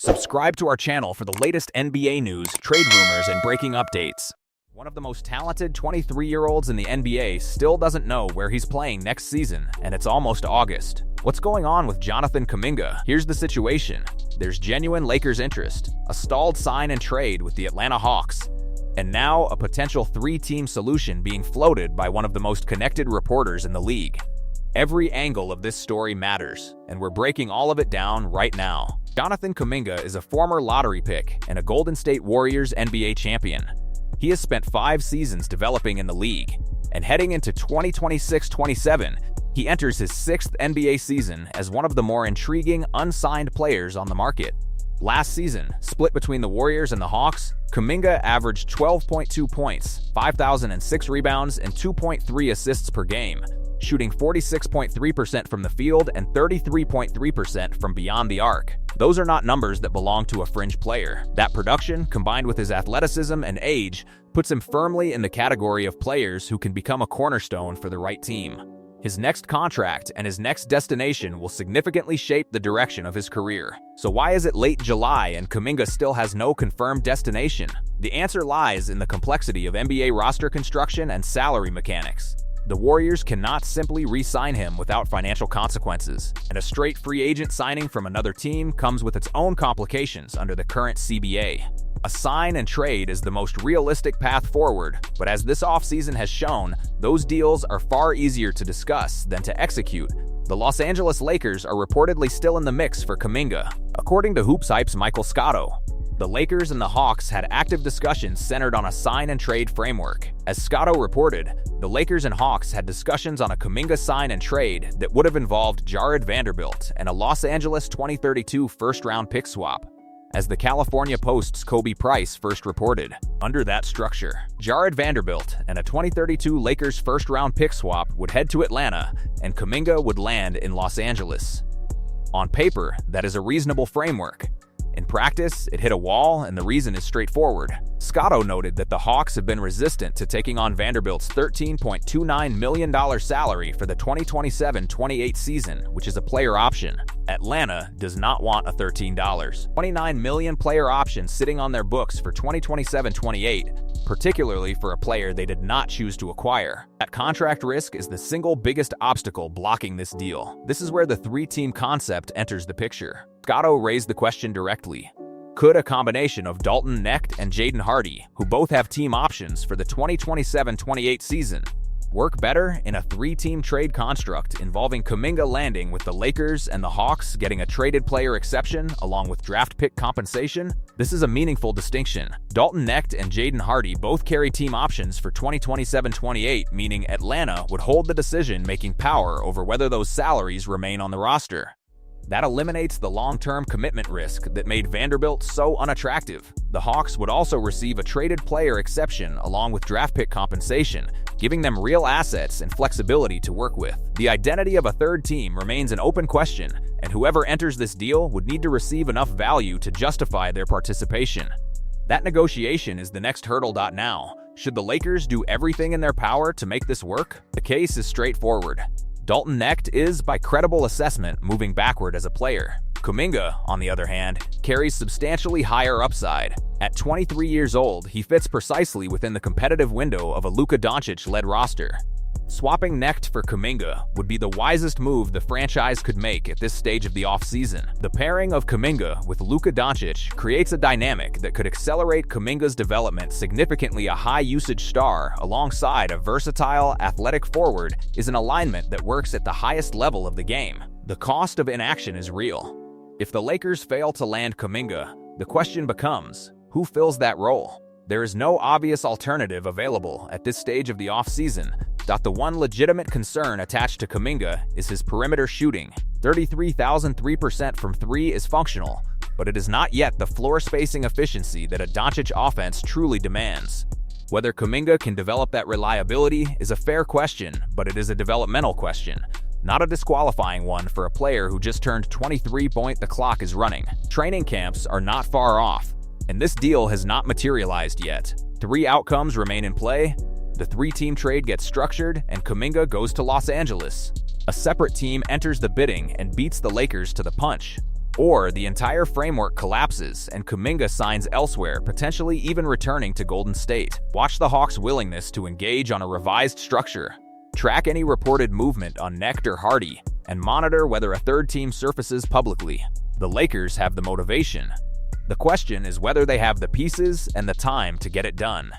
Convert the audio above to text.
Subscribe to our channel for the latest NBA news, trade rumors, and breaking updates. One of the most talented 23-year-olds in the NBA still doesn't know where he's playing next season, and it's almost August. What's going on with Jonathan Kuminga? Here's the situation. There's genuine Lakers interest, a stalled sign and trade with the Atlanta Hawks, and now a potential three-team solution being floated by one of the most connected reporters in the league. Every angle of this story matters, and we're breaking all of it down right now. Jonathan Kuminga is a former lottery pick and a Golden State Warriors NBA champion. He has spent 5 seasons developing in the league, and heading into 2026-27, he enters his 6th NBA season as one of the more intriguing unsigned players on the market. Last season, split between the Warriors and the Hawks, Kuminga averaged 12.2 points, 5,006 rebounds, and 2.3 assists per game, shooting 46.3% from the field and 33.3% from beyond the arc. Those are not numbers that belong to a fringe player. That production, combined with his athleticism and age, puts him firmly in the category of players who can become a cornerstone for the right team. His next contract and his next destination will significantly shape the direction of his career. So why is it late July and Kuminga still has no confirmed destination? The answer lies in the complexity of NBA roster construction and salary mechanics. The Warriors cannot simply re-sign him without financial consequences, and a straight free agent signing from another team comes with its own complications under the current CBA. A sign and trade is the most realistic path forward, but as this offseason has shown, those deals are far easier to discuss than to execute. The Los Angeles Lakers are reportedly still in the mix for Kuminga. According to Hoops Hype's Michael Scotto, the Lakers and the Hawks had active discussions centered on a sign-and-trade framework. As Scotto reported, the Lakers and Hawks had discussions on a Kuminga sign-and-trade that would have involved Jared Vanderbilt and a Los Angeles 2032 first-round pick swap. As the California Post's Kobe Price first reported, under that structure, Jared Vanderbilt and a 2032 Lakers first-round pick swap would head to Atlanta, and Kuminga would land in Los Angeles. On paper, that is a reasonable framework. In practice, it hit a wall, and the reason is straightforward. Scotto noted that the Hawks have been resistant to taking on Vanderbilt's $13.29 million salary for the 2027-28 season, which is a player option. Atlanta does not want a $13.29 million player option sitting on their books for 2027-28, particularly for a player they did not choose to acquire. That contract risk is the single biggest obstacle blocking this deal. This is where the three-team concept enters the picture. Scotto raised the question directly. Could a combination of Dalton Knecht and Jaden Hardy, who both have team options for the 2027-28 season, work better in a three-team trade construct involving Kuminga landing with the Lakers and the Hawks getting a traded player exception along with draft pick compensation? This is a meaningful distinction. Dalton Knecht and Jaden Hardy both carry team options for 2027-28, meaning Atlanta would hold the decision-making power over whether those salaries remain on the roster. That eliminates the long-term commitment risk that made Vanderbilt so unattractive. The Hawks would also receive a traded player exception along with draft pick compensation, giving them real assets and flexibility to work with. The identity of a third team remains an open question, and whoever enters this deal would need to receive enough value to justify their participation. That negotiation is the next hurdle. Now, should the Lakers do everything in their power to make this work? The case is straightforward. Dalton Knecht is, by credible assessment, moving backward as a player. Kuminga, on the other hand, carries substantially higher upside. At 23 years old, he fits precisely within the competitive window of a Luka Dončić-led roster. Swapping Knecht for Kuminga would be the wisest move the franchise could make at this stage of the offseason. The pairing of Kuminga with Luka Dončić creates a dynamic that could accelerate Kuminga's development significantly. A high-usage star alongside a versatile, athletic forward is an alignment that works at the highest level of the game. The cost of inaction is real. If the Lakers fail to land Kuminga, the question becomes, who fills that role? There is no obvious alternative available at this stage of the offseason. The one legitimate concern attached to Kuminga is his perimeter shooting. 33,003% from 3 is functional, but it is not yet the floor spacing efficiency that a Doncic offense truly demands. Whether Kuminga can develop that reliability is a fair question, but it is a developmental question, not a disqualifying one for a player who just turned 23. The clock is running. Training camps are not far off, and this deal has not materialized yet. 3 outcomes remain in play. The three-team trade gets structured, and Kuminga goes to Los Angeles. A separate team enters the bidding and beats the Lakers to the punch. Or the entire framework collapses and Kuminga signs elsewhere, potentially even returning to Golden State. Watch the Hawks' willingness to engage on a revised structure. Track any reported movement on Necht or Hardy, and monitor whether a third team surfaces publicly. The Lakers have the motivation. The question is whether they have the pieces and the time to get it done.